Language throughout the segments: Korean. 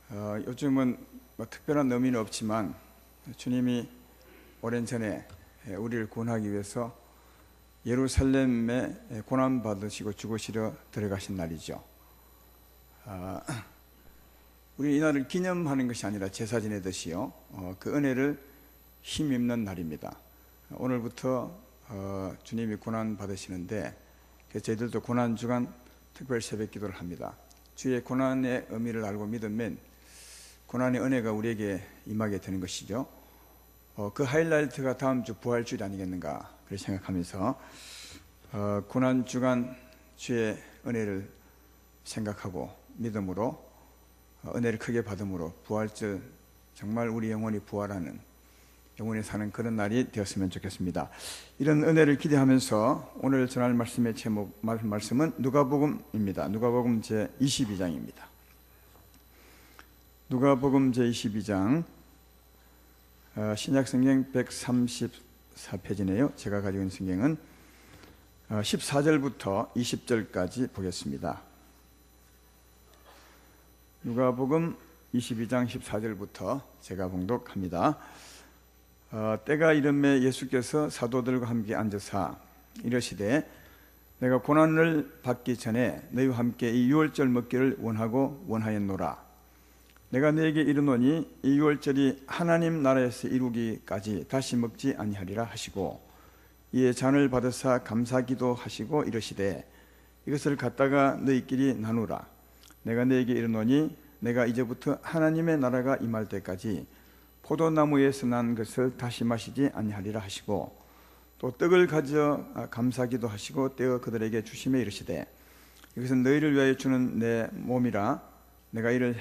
요즘은 특별한 의미는 없지만 주님이 오랜 전에 우리를 구원하기 위해서 예루살렘에 고난 받으시고 죽으시러 들어가신 날이죠. 우리 이날을 기념하는 것이 아니라 제사 지내듯이요, 그 은혜를 힘입는 날입니다. 오늘부터 주님이 고난 받으시는데, 저희들도 고난 주간 특별 새벽 기도를 합니다. 주의 고난의 의미를 알고 믿으면 고난의 은혜가 우리에게 임하게 되는 것이죠. 그 하이라이트가 다음 주 부활주일 아니겠는가 그렇게 생각하면서 고난 주간 주의 은혜를 생각하고 믿음으로 은혜를 크게 받음으로 부활절 정말 우리 영혼이 부활하는, 영혼이 사는 그런 날이 되었으면 좋겠습니다. 이런 은혜를 기대하면서 오늘 전할 말씀의 제목, 말씀은 누가복음입니다. 누가복음 제22장입니다. 누가복음 제22장 신약성경 134페이지네요. 제가 가지고 있는 성경은 14절부터 20절까지 보겠습니다. 누가복음 22장 14절부터 제가 봉독합니다. 때가 이름에 예수께서 사도들과 함께 앉으사 이르시되, 내가 고난을 받기 전에 너희와 함께 이 유월절 먹기를 원하고 원하였노라. 내가 너에게 이르노니 이 유월절이 하나님 나라에서 이루기까지 다시 먹지 아니하리라 하시고, 이에 잔을 받으사 감사기도 하시고 이르시되, 이것을 갖다가 너희끼리 나누라. 내가 너에게 이르노니 내가 이제부터 하나님의 나라가 임할 때까지 포도나무에서 난 것을 다시 마시지 아니하리라 하시고, 또 떡을 가져 감사기도 하시고 떼어 그들에게 주시며 이르시되, 이것은 너희를 위하여 주는 내 몸이라. 너희가 이를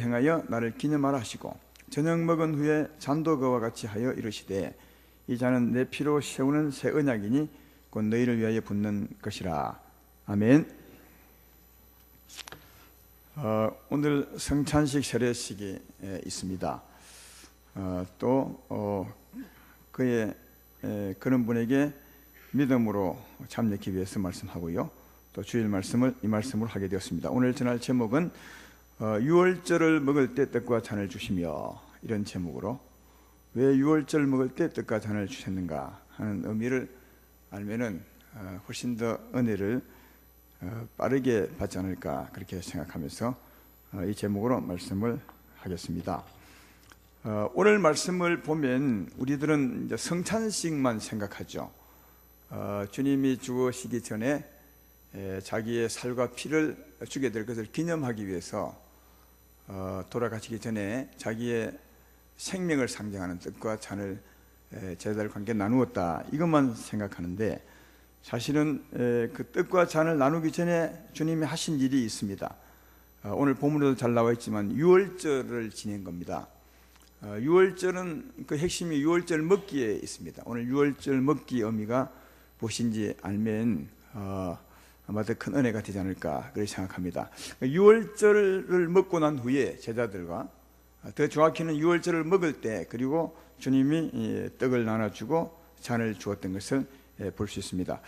행하여 나를 기념하라 하시고, 저녁 먹은 후에 잔도 그와 같이 하여 이르시되, 이 잔은 내 피로 세우는 새 언약이니 곧 너희를 위하여 붓는 것이라. 아멘. 오늘 성찬식 세례식이 있습니다. 또 그런 분에게 믿음으로 참여하기 위해서 말씀하고요, 또 주일 말씀을 이 말씀으로 하게 되었습니다. 오늘 전할 제목은 유월절을 먹을 때 떡과 잔을 주시며, 이런 제목으로 왜 유월절 먹을 때 떡과 잔을 주셨는가 하는 의미를 알면은 훨씬 더 은혜를 빠르게 받지 않을까 그렇게 생각하면서 이 제목으로 말씀을 하겠습니다. 오늘 말씀을 보면 우리들은 이제 성찬식만 생각하죠. 주님이 죽으시기 전에 자기의 살과 피를 주게 될 것을 기념하기 위해서 돌아가시기 전에 자기의 생명을 상징하는 떡과 잔을 제자들과 함께 나누었다, 이것만 생각하는데, 사실은 그 떡과 잔을 나누기 전에 주님이 하신 일이 있습니다. 오늘 본문에도 잘 나와 있지만 유월절을 지낸 겁니다. 유월절은 그 핵심이 유월절 먹기에 있습니다. 오늘 유월절 먹기 의미가 무엇인지 알면 아마 더 큰 은혜가 되지 않을까 그렇게 생각합니다. 유월절을 먹고 난 후에 제자들과, 더 정확히는 유월절을 먹을 때, 그리고 주님이 떡을 나눠주고 잔을 주었던 것을 볼 수 있습니다.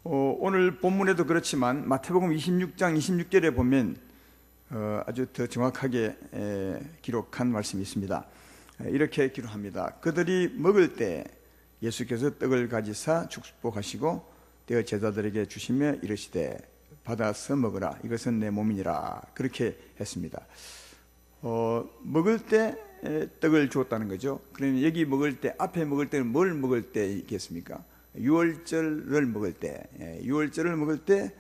오늘 본문에도 그렇지만 마태복음 26장 26절에 보면 아주 더 정확하게 기록한 말씀이 있습니다. 이렇게 기록합니다. 그들이 먹을 때 예수께서 떡을 가지사 축복하시고 떼어 제자들에게 주시며 이르시되, 받아서 먹으라. 이것은 내 몸이니라. 그렇게 했습니다. 먹을 때 떡을 주었다는 거죠. 그러면 여기 먹을 때, 앞에 먹을 때는 뭘 먹을 때 있겠습니까? 유월절을 먹을 때, 유월절을 먹을 때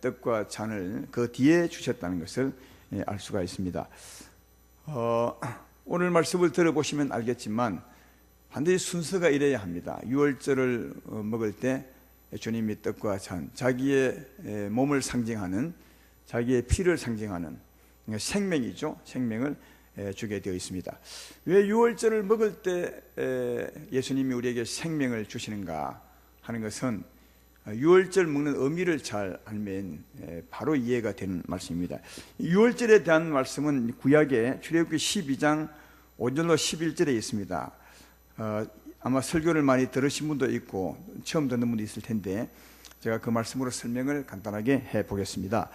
떡과 잔을 그 뒤에 주셨다는 것을 알 수가 있습니다. 오늘 말씀을 들어보시면 알겠지만 반드시 순서가 이래야 합니다. 유월절을 먹을 때 주님이 떡과 잔, 자기의 몸을 상징하는, 자기의 피를 상징하는 생명이죠. 생명을 주게 되어 있습니다. 왜 유월절을 먹을 때 예수님이 우리에게 생명을 주시는가 하는 것은 유월절 먹는 의미를 잘 알면 바로 이해가 되는 말씀입니다. 유월절에 대한 말씀은 구약의 출애굽기 12장 5절로 11절에 있습니다. 아마 설교를 많이 들으신 분도 있고 처음 듣는 분도 있을 텐데, 제가 그 말씀으로 설명을 간단하게 해보겠습니다.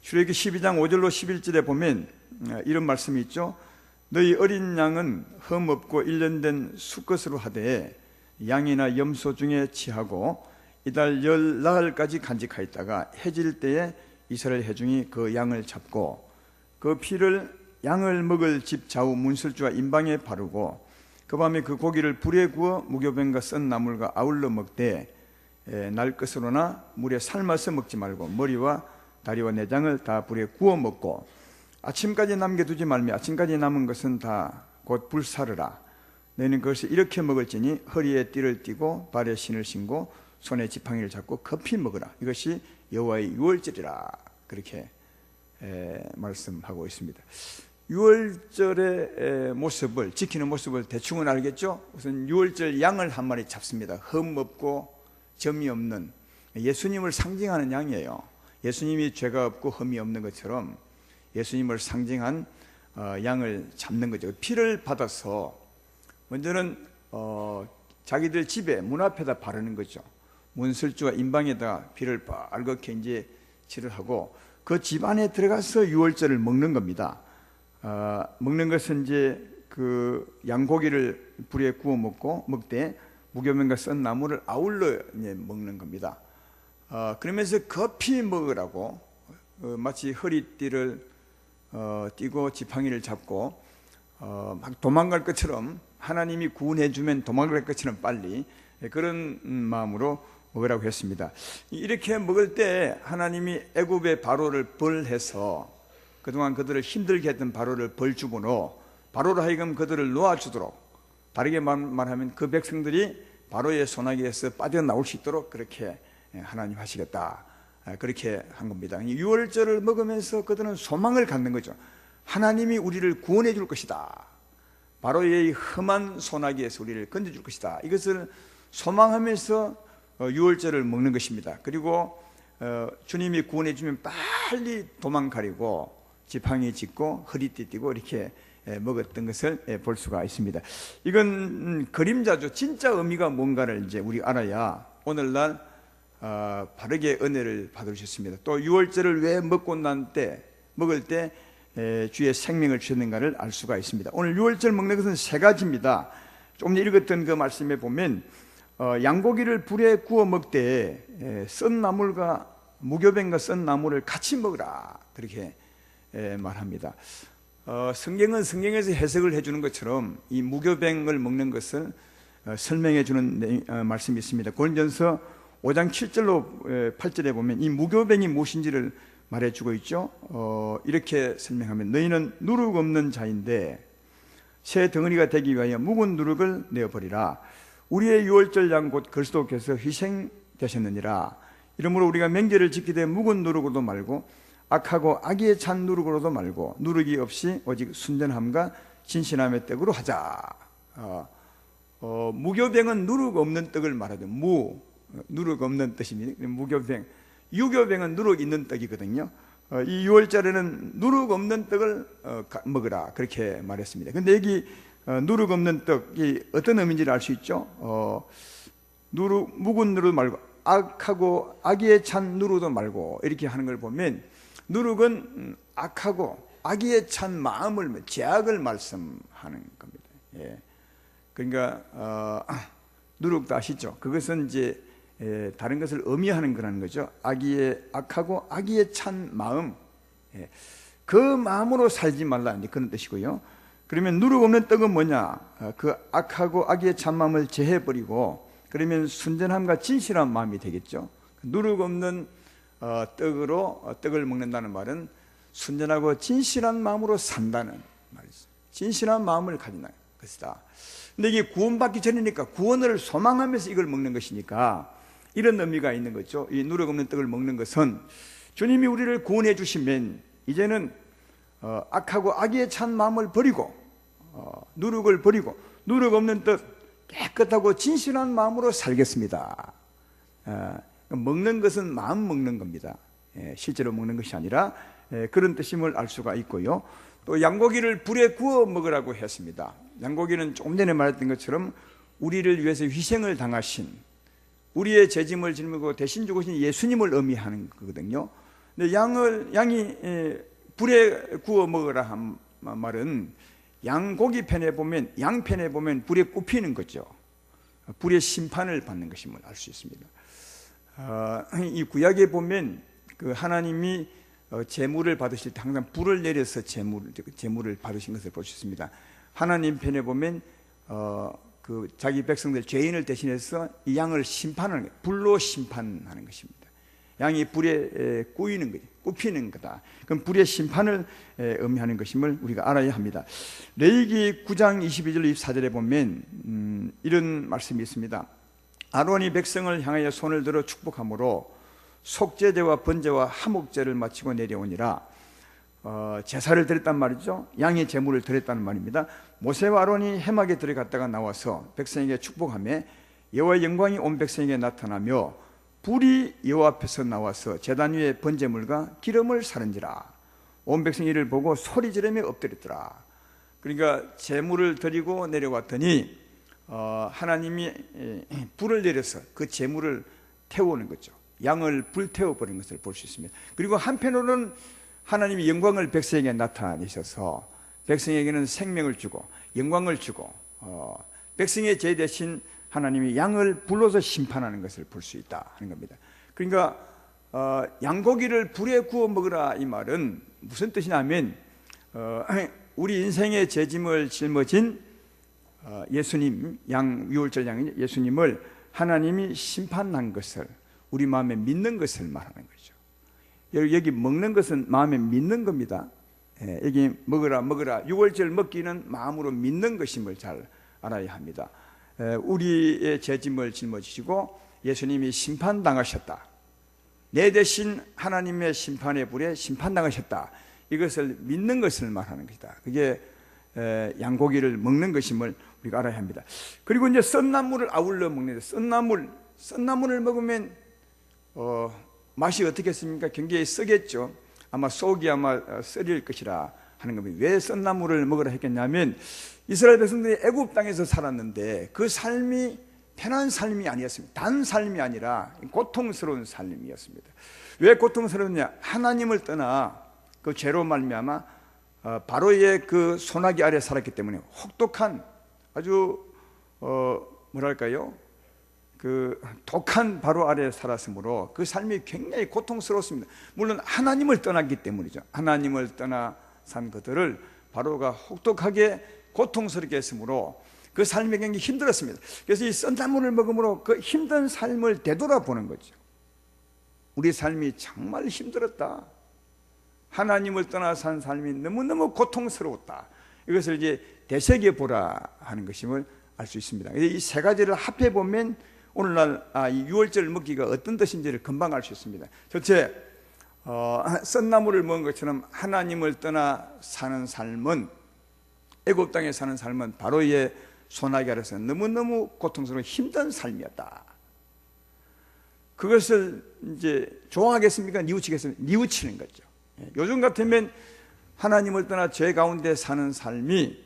출애굽기 12장 5절로 11절에 보면 이런 말씀이 있죠. 너희 어린 양은 흠없고 1년 된 수컷으로 하되 양이나 염소 중에 취하고 이달 10나흘까지 간직하였다가 해질 때에 이스라엘 회중이 그 양을 잡고 그 피를 양을 먹을 집 좌우 문설주와 임방에 바르고 그 밤에 그 고기를 불에 구워 무교병과 썬 나물과 아울러 먹되 날 것으로나 물에 삶아서 먹지 말고 머리와 다리와 내장을 다 불에 구워 먹고 아침까지 남겨두지 말며 아침까지 남은 것은 다 곧 불사르라. 너희는 그것을 이렇게 먹을지니 허리에 띠를 띠고 발에 신을 신고 손에 지팡이를 잡고 급히 먹으라. 이것이 여호와의 유월절이라. 그렇게 말씀하고 있습니다. 유월절의 모습을 지키는 모습을 대충은 알겠죠? 우선 유월절 양을 한 마리 잡습니다. 흠 없고 점이 없는 예수님을 상징하는 양이에요. 예수님이 죄가 없고 흠이 없는 것처럼 예수님을 상징한 양을 잡는 거죠. 피를 받아서 먼저는 자기들 집에 문 앞에다 바르는 거죠. 문설주와 임방에다 피를 빨갛게 이제 칠을 하고 그 집 안에 들어가서 유월절을 먹는 겁니다. 먹는 것은 이제 그 양고기를 불에 구워 먹되 무교병과 썬 나물을 아울러 이제 먹는 겁니다. 그러면서 급히 먹으라고 마치 허리띠를 띠고 지팡이를 잡고 막 도망갈 것처럼 하나님이 구원해 주면 도망갈 것처럼 빨리 그런 마음으로 먹으라고 했습니다. 이렇게 먹을 때 하나님이 애굽의 바로를 벌해서 그동안 그들을 힘들게 했던 바로를 벌주므로 바로로 하여금 그들을 놓아주도록, 다르게 말하면 그 백성들이 바로의 손아귀에서 빠져나올 수 있도록 그렇게 하나님 하시겠다, 그렇게 한 겁니다. 유월절을 먹으면서 그들은 소망을 갖는 거죠. 하나님이 우리를 구원해 줄 것이다, 바로의 험한 손아귀에서 우리를 건져줄 것이다, 이것을 소망하면서 유월절을 먹는 것입니다. 그리고 주님이 구원해 주면 빨리 도망가려고 지팡이 짚고 허리띠 띠고 이렇게 먹었던 것을 볼 수가 있습니다. 이건 그림자죠. 진짜 의미가 뭔가를 이제 우리 알아야 오늘날 바르게 은혜를 받으셨습니다. 또 유월절을 왜 먹을 때 주의 생명을 주셨는가를 알 수가 있습니다. 오늘 유월절 먹는 것은 세 가지입니다. 조금 전에 읽었던 그 말씀에 보면 양고기를 불에 구워 먹되 썬 나물과 무교병과 썬 나물을 같이 먹으라, 그렇게 말합니다. 성경은 성경에서 해석을 해주는 것처럼 이 무교병을 먹는 것을 설명해 주는 말씀이 있습니다. 고린도전서 5장 7절로 8절에 보면 이 무교병이 무엇인지를 말해주고 있죠. 이렇게 설명하면 너희는 누룩 없는 자인데 새 덩어리가 되기 위하여 묵은 누룩을 내어버리라. 우리의 유월절 양 곧 그리스도께서 희생되셨느니라. 이러므로 우리가 명절을 지키되 묵은 누룩으로도 말고 악하고 악의에 찬 누룩으로도 말고 누룩이 없이 오직 순전함과 진실함의 떡으로 하자. 무교병은 누룩 없는 떡을 말하죠. 누룩 없는 뜻입니다. 무교병. 유교병은 누룩 있는 떡이거든요. 이 유월절에는 누룩 없는 떡을 먹으라, 그렇게 말했습니다. 근데 여기 누룩 없는 떡이 어떤 의미인지를 알 수 있죠. 묵은 누룩 말고 악하고 악의에 찬 누룩도 말고 이렇게 하는 걸 보면 누룩은 악하고 악의에 찬 마음을, 죄악을 말씀하는 겁니다. 예. 그러니까 누룩도 아시죠? 그것은 이제 다른 것을 의미하는 거라는 거죠. 악하고 악의에 찬 마음, 그 마음으로 살지 말라, 이제 그런 뜻이고요. 그러면 누룩 없는 떡은 뭐냐? 그 악하고 악의에 찬 마음을 제해버리고 그러면 순전함과 진실한 마음이 되겠죠. 누룩 없는 떡을 먹는다는 말은 순전하고 진실한 마음으로 산다는 말이죠. 진실한 마음을 가진다는 것이다. 근데 이게 구원받기 전이니까, 구원을 소망하면서 이걸 먹는 것이니까 이런 의미가 있는 거죠. 이 누룩 없는 떡을 먹는 것은 주님이 우리를 구원해 주시면 이제는 악하고 악의에 찬 마음을 버리고 누룩을 버리고 누룩 없는 떡, 깨끗하고 진실한 마음으로 살겠습니다. 먹는 것은 마음 먹는 겁니다. 실제로 먹는 것이 아니라 그런 뜻임을 알 수가 있고요. 또 양고기를 불에 구워 먹으라고 했습니다. 양고기는 조금 전에 말했던 것처럼 우리를 위해서 희생을 당하신, 우리의 죄짐을 짊어지고 대신 죽으신 예수님을 의미하는 거거든요. 근데 양이 불에 구워 먹으라 한 말은 양고기 편에 보면, 양편에 보면 불에 굽히는 거죠. 불의 심판을 받는 것임을 알 수 있습니다. 이 구약에 보면 그 하나님이 제물을 받으실 때 항상 불을 내려서 제물을 받으신 것을 볼 수 있습니다. 하나님 편에 보면 그 자기 백성들 죄인을 대신해서 이 양을 심판하는 거예요. 불로 심판하는 것입니다. 양이 불에 굽히는 거다. 그럼 불의 심판을 의미하는 것임을 우리가 알아야 합니다. 레위기 9장 22절 24절에 보면 이런 말씀이 있습니다. 아론이 백성을 향하여 손을 들어 축복함으로 속죄제와 번제와 화목제를 마치고 내려오니라. 제사를 드렸단 말이죠. 양의 제물을 드렸다는 말입니다. 모세와 아론이 회막에 들어갔다가 나와서 백성에게 축복하며 여호와의 영광이 온 백성에게 나타나며 불이 여호와 앞에서 나와서 제단 위에 번제물과 기름을 사른지라. 온 백성이 이를 보고 소리 지르며 엎드렸더라. 그러니까 제물을 드리고 내려왔더니 하나님이 불을 내려서 그 제물을 태우는 거죠. 양을 불태워버린 것을 볼 수 있습니다. 그리고 한편으로는 하나님이 영광을 백성에게 나타내셔서 백성에게는 생명을 주고 영광을 주고 백성의 죄 대신 하나님이 양을 불러서 심판하는 것을 볼 수 있다 하는 겁니다. 그러니까 양고기를 불에 구워 먹으라 이 말은 무슨 뜻이냐면 우리 인생의 죄짐을 짊어진 예수님, 유월절 양인 예수님을 하나님이 심판한 것을 우리 마음에 믿는 것을 말하는 거죠. 여기 먹는 것은 마음에 믿는 겁니다. 여기 먹으라 유월절 먹기는 마음으로 믿는 것임을 잘 알아야 합니다. 우리의 죄짐을 짊어지시고 예수님이 심판당하셨다. 내 대신 하나님의 심판의 불에 심판당하셨다. 이것을 믿는 것을 말하는 것이다. 그게 양고기를 먹는 것임을 우리가 알아야 합니다. 그리고 이제 썬나물을 아울러 먹는데 썬나물을 먹으면 맛이 어떻겠습니까? 굉장히 쓰겠죠. 아마 속이 썰릴 것이라 하는 겁니다. 왜 썬나물을 먹으라 했겠냐면 이스라엘 백성들이 애굽 땅에서 살았는데 그 삶이 편한 삶이 아니었습니다. 단 삶이 아니라 고통스러운 삶이었습니다. 왜 고통스러웠냐? 하나님을 떠나 그 죄로 말미암아 바로의 그 소나기 아래 살았기 때문에 혹독한 아주 뭐랄까요? 그 독한 바로 아래 살았으므로 그 삶이 굉장히 고통스러웠습니다. 물론 하나님을 떠났기 때문이죠. 하나님을 떠나 산 그들을 바로가 혹독하게 고통스럽게 했으므로 그 삶이 굉장히 힘들었습니다. 그래서 이 썬나물을 먹음으로 그 힘든 삶을 되돌아보는 거죠. 우리 삶이 정말 힘들었다. 하나님을 떠나 산 삶이 너무너무 고통스러웠다. 이것을 이제 되새겨보라 하는 것임을 알 수 있습니다. 이 세 가지를 합해 보면 오늘날 이 유월절 먹기가 어떤 뜻인지를 금방 알 수 있습니다. 첫째, 썬나물을 먹은 것처럼 하나님을 떠나 사는 삶은, 애굽 땅에 사는 삶은 바로의 소나기 아래서 너무너무 고통스러운 힘든 삶이었다. 그것을 이제 좋아하겠습니까? 뉘우치겠습니까? 뉘우치는 거죠. 요즘 같으면 하나님을 떠나 죄 가운데 사는 삶이,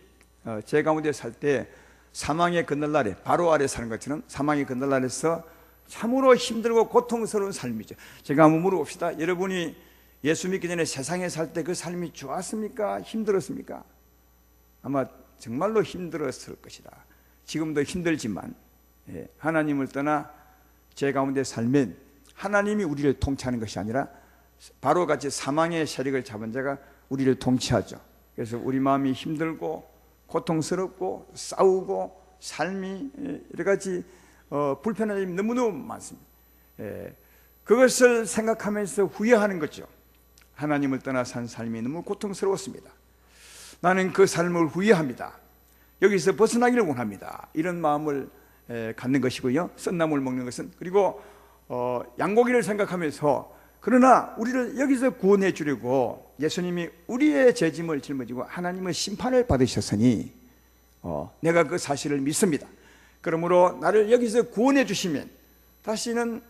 죄 가운데 살 때 사망의 그늘날에 바로 아래 사는 것처럼 사망의 그늘날에서 참으로 힘들고 고통스러운 삶이죠. 제가 한번 물어봅시다. 여러분이 예수 믿기 전에 세상에 살 때 그 삶이 좋았습니까? 힘들었습니까? 아마 정말로 힘들었을 것이다. 지금도 힘들지만 하나님을 떠나 죄 가운데 살면 하나님이 우리를 통치하는 것이 아니라 바로 같이 사망의 세력을 잡은 자가 우리를 통치하죠. 그래서 우리 마음이 힘들고 고통스럽고 싸우고 삶이 여러 가지 불편한 점이 너무너무 많습니다. 그것을 생각하면서 후회하는 거죠. 하나님을 떠나 산 삶이 너무 고통스러웠습니다. 나는 그 삶을 후회합니다. 여기서 벗어나기를 원합니다. 이런 마음을 갖는 것이고요. 썬나물 먹는 것은. 그리고 양고기를 생각하면서 그러나 우리를 여기서 구원해 주려고 예수님이 우리의 죄짐을 짊어지고 하나님의 심판을 받으셨으니 내가 그 사실을 믿습니다. 그러므로 나를 여기서 구원해 주시면 다시는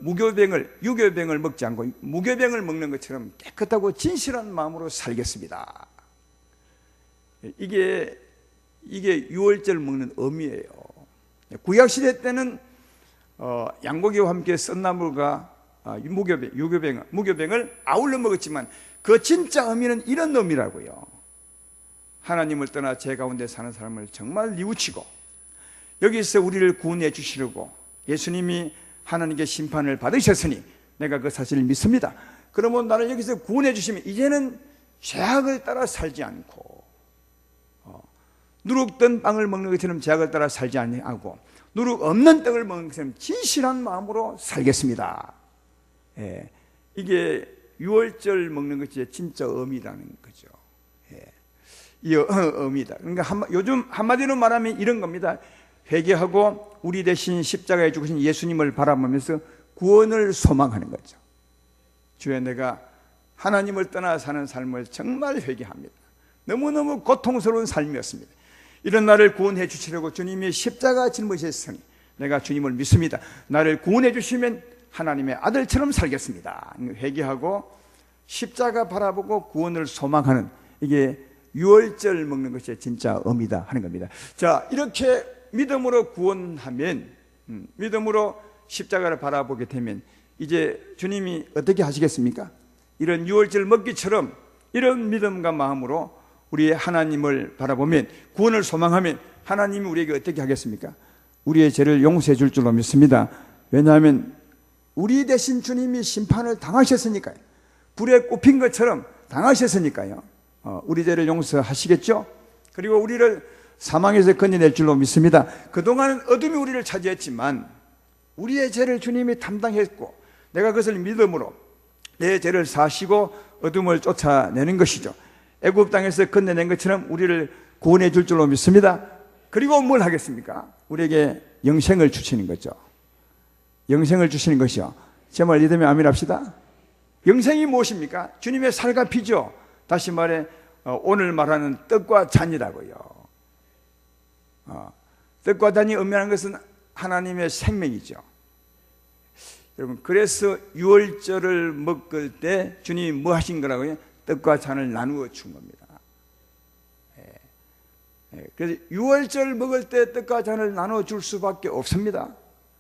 유교병을 먹지 않고 무교병을 먹는 것처럼 깨끗하고 진실한 마음으로 살겠습니다. 이게 유월절 먹는 의미예요. 구약시대 때는 양고기와 함께 썬나물과 무교병을 아울러 먹었지만 그 진짜 의미는 이런 의미라고요. 하나님을 떠나 죄 가운데 사는 사람을 정말 뉘우치고 여기서 우리를 구원해 주시려고 예수님이 하나님께 심판을 받으셨으니 내가 그 사실을 믿습니다. 그러면 나를 여기서 구원해 주시면 이제는 죄악을 따라 살지 않고 누룩된 빵을 먹는 것처럼 죄악을 따라 살지 아니하고 누룩 없는 떡을 먹는 것처럼 진실한 마음으로 살겠습니다. 예, 이게 유월절 먹는 것이 진짜 의미라는 거죠. 예, 이 의미다. 그러니까 요즘 한마디로 말하면 이런 겁니다. 회개하고 우리 대신 십자가에 죽으신 예수님을 바라보면서 구원을 소망하는 거죠. 주여, 내가 하나님을 떠나 사는 삶을 정말 회개합니다. 너무너무 고통스러운 삶이었습니다. 이런 나를 구원해 주시려고 주님이 십자가 짊어지셨으니 내가 주님을 믿습니다. 나를 구원해 주시면 하나님의 아들처럼 살겠습니다. 회개하고 십자가 바라보고 구원을 소망하는, 이게 유월절 먹는 것이 진짜 의미다 하는 겁니다. 자, 이렇게 믿음으로 구원하면, 믿음으로 십자가를 바라보게 되면 이제 주님이 어떻게 하시겠습니까? 이런 유월절 먹기처럼 이런 믿음과 마음으로 우리 하나님을 바라보면, 구원을 소망하면 하나님이 우리에게 어떻게 하겠습니까? 우리의 죄를 용서해 줄 줄로 믿습니다. 왜냐하면 우리 대신 주님이 심판을 당하셨으니까요. 불에 꼽힌 것처럼 당하셨으니까요. 우리 죄를 용서하시겠죠? 그리고 우리를 사망에서 건져낼 줄로 믿습니다. 그동안은 어둠이 우리를 차지했지만 우리의 죄를 주님이 담당했고 내가 그것을 믿음으로 내 죄를 사시고 어둠을 쫓아내는 것이죠. 애굽 땅에서 건져낸 것처럼 우리를 구원해 줄 줄로 믿습니다. 그리고 뭘 하겠습니까? 우리에게 영생을 주시는 거죠. 영생을 주시는 것이요. 제 말 믿으면 아멘 합시다. 영생이 무엇입니까? 주님의 살과 피죠. 다시 말해 오늘 말하는 떡과 잔이라고요. 떡과 잔이 의미하는 것은 하나님의 생명이죠. 여러분, 그래서 유월절을 먹을 때 주님이 뭐 하신 거라고요? 떡과 잔을 나누어 준 겁니다. 그래서 유월절 먹을 때 떡과 잔을 나누어 줄 수밖에 없습니다.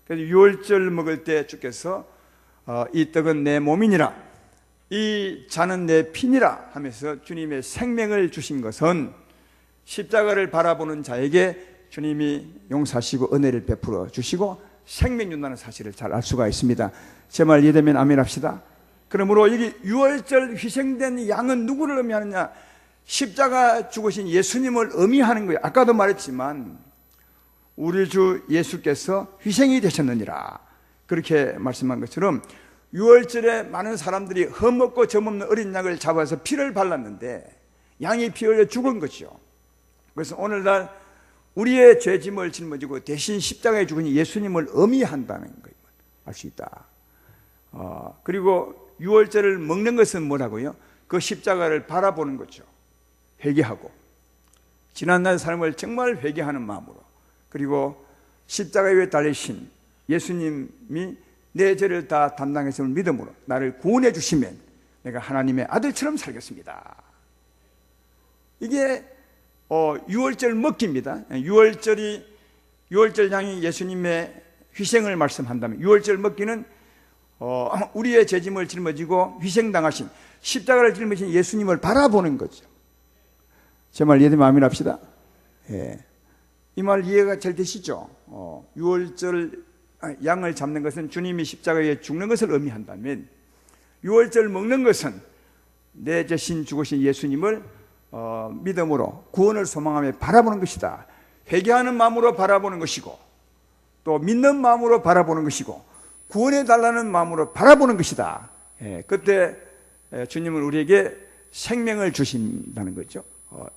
그래서 유월절 먹을 때 주께서 이 떡은 내 몸이니라, 이 잔은 내 피니라 하면서 주님의 생명을 주신 것은 십자가를 바라보는 자에게 주님이 용서하시고 은혜를 베풀어 주시고 생명 준다는 사실을 잘 알 수가 있습니다. 제 말 이해되면 아멘 합시다. 그러므로 여기 유월절 희생된 양은 누구를 의미하느냐? 십자가 죽으신 예수님을 의미하는 거예요. 아까도 말했지만 우리 주 예수께서 희생이 되셨느니라 그렇게 말씀한 것처럼 유월절에 많은 사람들이 흠없고 점없는 어린 양을 잡아서 피를 발랐는데 양이 피 흘려 죽은 거죠. 그래서 오늘날 우리의 죄짐을 짊어지고 대신 십자가에 죽으신 예수님을 의미한다는 걸 알 수 있다. 그리고 유월절을 먹는 것은 뭐라고요? 그 십자가를 바라보는 거죠. 회개하고 지난날 삶을 정말 회개하는 마음으로, 그리고 십자가 위에 달리신 예수님이 내 죄를 다 담당했음을 믿음으로 나를 구원해 주시면 내가 하나님의 아들처럼 살겠습니다. 이게 유월절 먹기입니다. 유월절 양이 예수님의 희생을 말씀한다면 유월절 먹기는 우리의 죄짐을 짊어지고 희생당하신 십자가를 짊어진 예수님을 바라보는 거죠. 제 말 이해되면 아멘 합시다. 예. 이 말 이해가 잘 되시죠? 유월절 양을 잡는 것은 주님이 십자가에 죽는 것을 의미한다면 유월절 먹는 것은 내 대신 죽으신 예수님을 믿음으로 구원을 소망하며 바라보는 것이다. 회개하는 마음으로 바라보는 것이고 또 믿는 마음으로 바라보는 것이고 구원해 달라는 마음으로 바라보는 것이다. 예, 그때 주님은 우리에게 생명을 주신다는 거죠.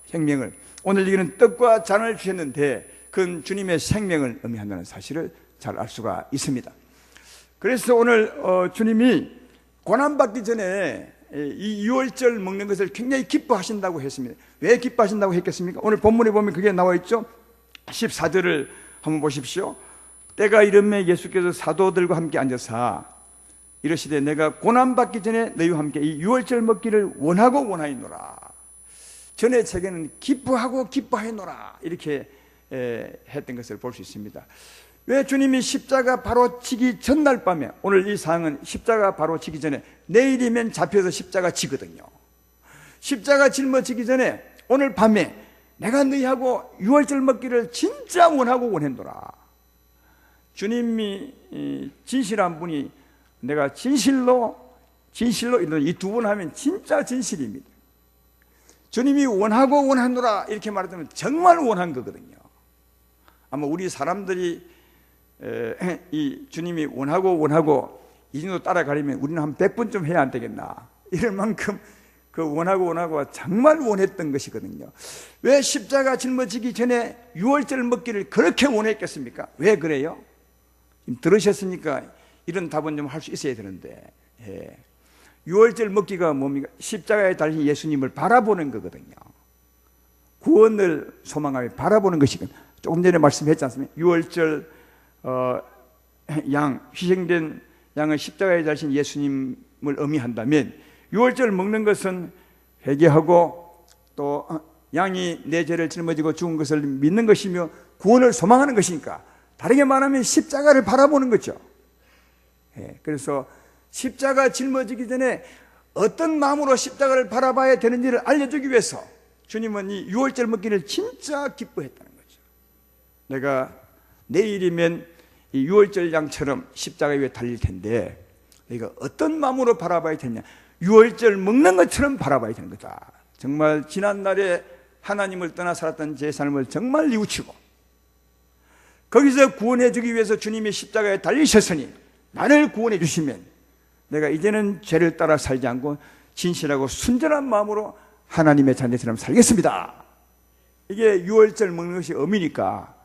생명을, 오늘 여기는 떡과 잔을 주셨는데 그건 주님의 생명을 의미한다는 사실을 잘 알 수가 있습니다. 그래서 오늘 주님이 고난받기 전에 이 유월절 먹는 것을 굉장히 기뻐하신다고 했습니다. 왜 기뻐하신다고 했겠습니까? 오늘 본문에 보면 그게 나와 있죠. 14절을 한번 보십시오. 때가 이르매 예수께서 사도들과 함께 앉아서 이르시되 내가 고난받기 전에 너희와 함께 이 유월절 먹기를 원하고 원하였노라. 전에 책에는 기뻐하고 기뻐하였노라 이렇게 했던 것을 볼 수 있습니다. 왜 주님이 십자가 바로 지기 전날 밤에, 오늘 이 상황은 십자가 바로 지기 전에, 내일이면 잡혀서 십자가 지거든요. 십자가 짊어지기 전에 오늘 밤에 내가 너희하고 유월절 먹기를 진짜 원하고 원했노라. 주님이 진실한 분이, 내가 진실로 이런 이 두 번 하면 진짜 진실입니다. 주님이 원하고 원하노라 이렇게 말하면 정말 원한 거거든요. 아마 우리 사람들이 이 주님이 원하고 이 정도 따라가려면 우리는 한 100번 좀 해야 안 되겠나, 이럴 만큼 그 원하고 정말 원했던 것이거든요. 왜 십자가 짊어지기 전에 유월절 먹기를 그렇게 원했겠습니까? 왜 그래요? 들으셨으니까 이런 답은 좀 할 수 있어야 되는데, 유월절 먹기가 뭡니까? 십자가에 달린 예수님을 바라보는 거거든요. 구원을 소망하며 바라보는 것이거든요. 조금 전에 말씀했지 않습니까? 유월절 희생된 양은 십자가에 달린 예수님을 의미한다면, 유월절 먹는 것은 회개하고 또 양이 내 죄를 짊어지고 죽은 것을 믿는 것이며 구원을 소망하는 것이니까, 다르게 말하면 십자가를 바라보는 거죠. 그래서 십자가 짊어지기 전에 어떤 마음으로 십자가를 바라봐야 되는지를 알려주기 위해서 주님은 이 유월절 먹기를 진짜 기뻐했다는 거죠. 내가 내일이면 이 유월절 양처럼 십자가 위에 달릴 텐데 내가 어떤 마음으로 바라봐야 되냐, 유월절 먹는 것처럼 바라봐야 되는 거다. 정말 지난날에 하나님을 떠나 살았던 제 삶을 정말 뉘우치고 거기서 구원해 주기 위해서 주님이 십자가에 달리셨으니 나를 구원해 주시면 내가 이제는 죄를 따라 살지 않고 진실하고 순전한 마음으로 하나님의 자녀처럼 살겠습니다. 이게 유월절 먹는 것이 의미니까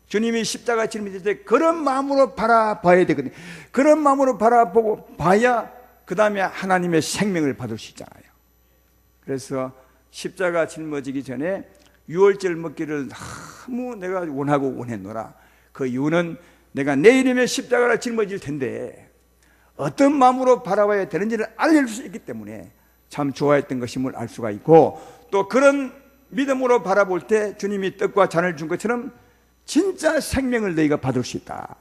주님이 십자가 짊어질 때 그런 마음으로 바라봐야 되거든요. 그런 마음으로 바라보고 봐야 그 다음에 하나님의 생명을 받을 수 있잖아요. 그래서 십자가 짊어지기 전에 유월절 먹기를 너무 내가 원하고 원했노라. 그 이유는 내가 내일이면 십자가를 짊어질 텐데 어떤 마음으로 바라봐야 되는지를 알려줄 수 있기 때문에 참 좋아했던 것임을 알 수가 있고, 또 그런 믿음으로 바라볼 때 주님이 떡과 잔을 준 것처럼 진짜 생명을 너희가 받을 수 있다,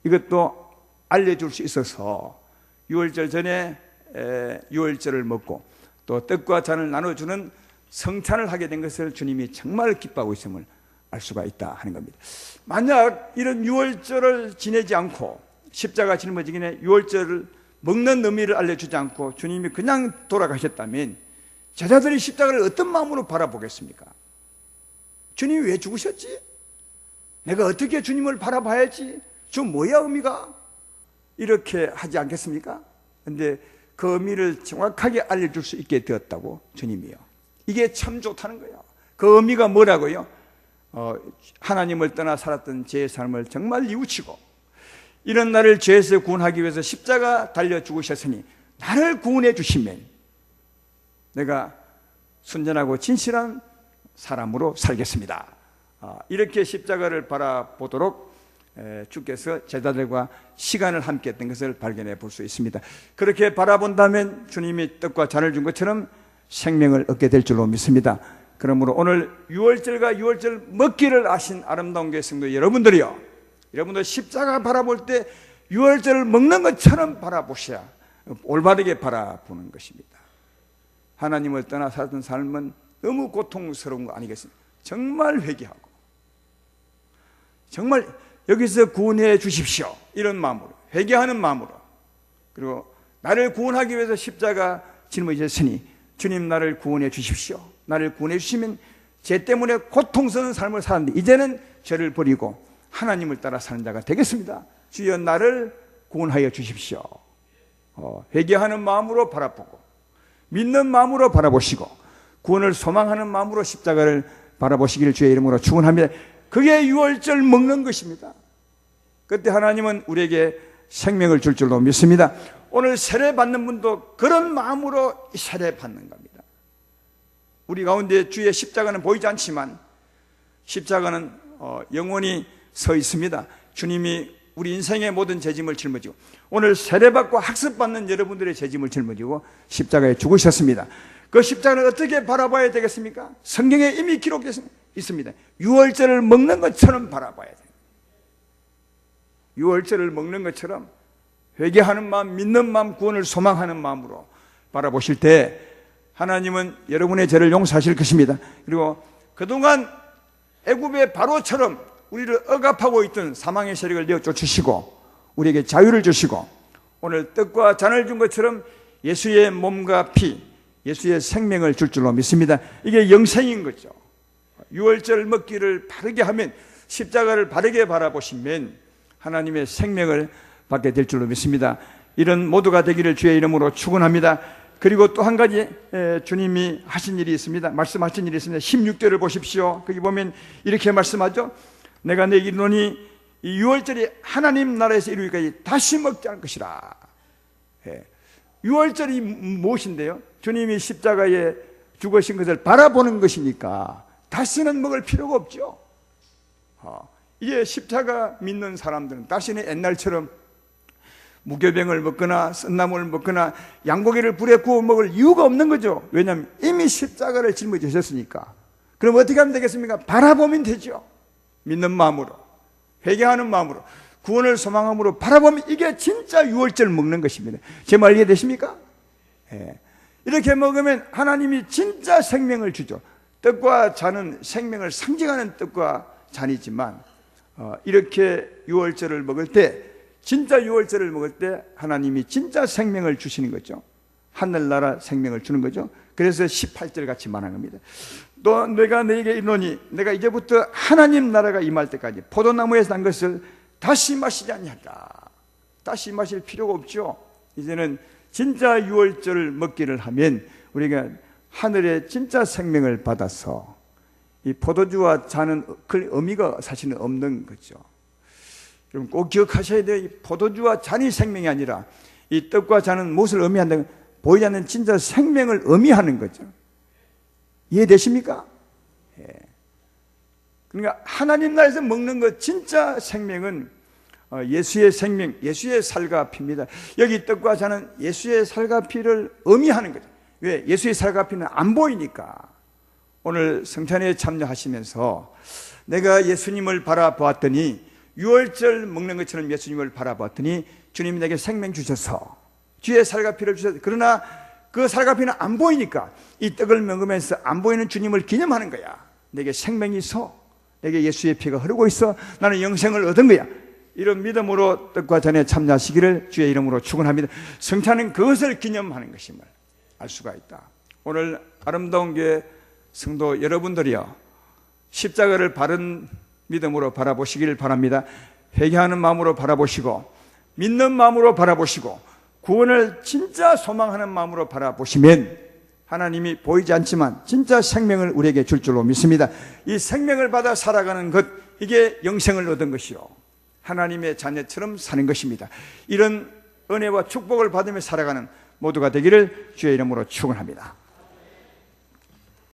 이것도 알려줄 수 있어서 유월절 전에 유월절을 먹고 또 떡과 잔을 나눠주는 성찬을 하게 된 것을 주님이 정말 기뻐하고 있음을 알 수가 있다 하는 겁니다. 만약 이런 유월절을 지내지 않고 십자가 짊어지기 전에 유월절을 먹는 의미를 알려주지 않고 주님이 그냥 돌아가셨다면 제자들이 십자가를 어떤 마음으로 바라보겠습니까? 주님이 왜 죽으셨지? 내가 어떻게 주님을 바라봐야지? 저 뭐야 의미가? 이렇게 하지 않겠습니까? 그런데 그 의미를 정확하게 알려줄 수 있게 되었다고, 주님이요. 이게 참 좋다는 거예요. 그 의미가 뭐라고요? 하나님을 떠나 살았던 제 삶을 정말 뉘우치고 이런 나를 죄에서 구원하기 위해서 십자가 달려 죽으셨으니 나를 구원해 주시면 내가 순전하고 진실한 사람으로 살겠습니다. 이렇게 십자가를 바라보도록 주께서 제자들과 시간을 함께 했던 것을 발견해 볼 수 있습니다. 그렇게 바라본다면 주님이 떡과 잔을 준 것처럼 생명을 얻게 될 줄로 믿습니다. 그러므로 오늘 유월절과 유월절 먹기를 아신 아름다운 교회 성도 여러분들이요, 여러분들 십자가 바라볼 때 유월절을 먹는 것처럼 바라보셔야 올바르게 바라보는 것입니다. 하나님을 떠나 살았던 삶은 너무 고통스러운 거 아니겠습니까? 정말 회개하고 정말 여기서 구원해 주십시오, 이런 마음으로, 회개하는 마음으로, 그리고 나를 구원하기 위해서 십자가 짊어지셨으니 주님 나를 구원해 주십시오. 나를 구원해 주시면 죄 때문에 고통스러운 삶을 살았는데 이제는 죄를 버리고 하나님을 따라 사는 자가 되겠습니다. 주여 나를 구원하여 주십시오. 회개하는 마음으로 바라보고 믿는 마음으로 바라보시고 구원을 소망하는 마음으로 십자가를 바라보시기를 주의 이름으로 축원합니다. 그게 유월절 먹는 것입니다. 그때 하나님은 우리에게 생명을 줄 줄로 믿습니다. 오늘 세례 받는 분도 그런 마음으로 세례 받는 겁니다. 우리 가운데 주의 십자가는 보이지 않지만 십자가는 영원히 서 있습니다. 주님이 우리 인생의 모든 죄짐을 짊어지고 오늘 세례받고 학습받는 여러분들의 죄짐을 짊어지고 십자가에 죽으셨습니다. 그 십자가는 어떻게 바라봐야 되겠습니까? 성경에 이미 기록되어 있습니다. 유월절을 먹는 것처럼 바라봐야 돼요. 유월절을 먹는 것처럼 회개하는 마음, 믿는 마음, 구원을 소망하는 마음으로 바라보실 때 하나님은 여러분의 죄를 용서하실 것입니다. 그리고 그동안 애굽의 바로처럼 우리를 억압하고 있던 사망의 세력을 내어쫓으시고 우리에게 자유를 주시고 오늘 떡과 잔을 준 것처럼 예수의 몸과 피, 예수의 생명을 줄 줄로 믿습니다. 이게 영생인 거죠. 유월절 먹기를 바르게 하면, 십자가를 바르게 바라보시면 하나님의 생명을 받게 될 줄로 믿습니다. 이런 모두가 되기를 주의 이름으로 축원합니다. 그리고 또 한 가지 주님이 하신 일이 있습니다. 말씀하신 일이 있습니다. 16절을 보십시오. 거기 보면 이렇게 말씀하죠. 내가 내게 이르노니 이 유월절이 하나님 나라에서 이루기까지 다시 먹지 않을 것이라. 유월절이 무엇인데요? 주님이 십자가에 죽으신 것을 바라보는 것이니까 다시는 먹을 필요가 없죠. 이제 십자가 믿는 사람들은 다시는 옛날처럼 무교병을 먹거나 쓴나물을 먹거나 양고기를 불에 구워 먹을 이유가 없는 거죠. 왜냐하면 이미 십자가를 짊어지셨으니까. 그럼 어떻게 하면 되겠습니까? 바라보면 되죠. 믿는 마음으로, 회개하는 마음으로, 구원을 소망함으로 바라보면 이게 진짜 유월절 먹는 것입니다. 제 말 이해되십니까? 이렇게 먹으면 하나님이 진짜 생명을 주죠. 떡과 잔은 생명을 상징하는 떡과 잔이지만 이렇게 유월절을 먹을 때, 진짜 유월절을 먹을 때 하나님이 진짜 생명을 주시는 거죠. 하늘나라 생명을 주는 거죠. 그래서 18절 같이 말한 겁니다. 또 내가 너에게 이르노니 내가 이제부터 하나님 나라가 임할 때까지 포도나무에서 난 것을 다시 마시지 아니하리라. 다시 마실 필요가 없죠. 이제는 진짜 유월절을 먹기를 하면 우리가 하늘의 진짜 생명을 받아서 이 포도주와 잔은 그 의미가 사실은 없는 거죠. 여러분 꼭 기억하셔야 돼요. 이 포도주와 잔이 생명이 아니라 이 떡과 잔은 무엇을 의미한다면 보이지 않는 진짜 생명을 의미하는 거죠. 이해되십니까? 그러니까 하나님 나라에서 먹는 것 진짜 생명은 예수의 생명, 예수의 살과 피입니다. 여기 떡과 잔은 예수의 살과 피를 의미하는 거죠. 왜? 예수의 살과 피는 안 보이니까. 오늘 성찬에 참여하시면서 내가 예수님을 바라보았더니 유월절 먹는 것처럼 예수님을 바라보았더니 주님이 내게 생명 주셔서 주의 살과 피를 주셔서, 그러나 그 살과 피는 안 보이니까 이 떡을 먹으면서 안 보이는 주님을 기념하는 거야. 내게 생명이 있어, 내게 예수의 피가 흐르고 있어, 나는 영생을 얻은 거야. 이런 믿음으로 떡과 잔에 참여하시기를 주의 이름으로 축원합니다. 성찬은 그것을 기념하는 것임을 알 수가 있다. 오늘 아름다운 교회 성도 여러분들이여, 십자가를 바른 믿음으로 바라보시기를 바랍니다. 회개하는 마음으로 바라보시고 믿는 마음으로 바라보시고 구원을 진짜 소망하는 마음으로 바라보시면 하나님이 보이지 않지만 진짜 생명을 우리에게 줄 줄로 믿습니다. 이 생명을 받아 살아가는 것, 이게 영생을 얻은 것이요 하나님의 자녀처럼 사는 것입니다. 이런 은혜와 축복을 받으며 살아가는 모두가 되기를 주의 이름으로 축원합니다.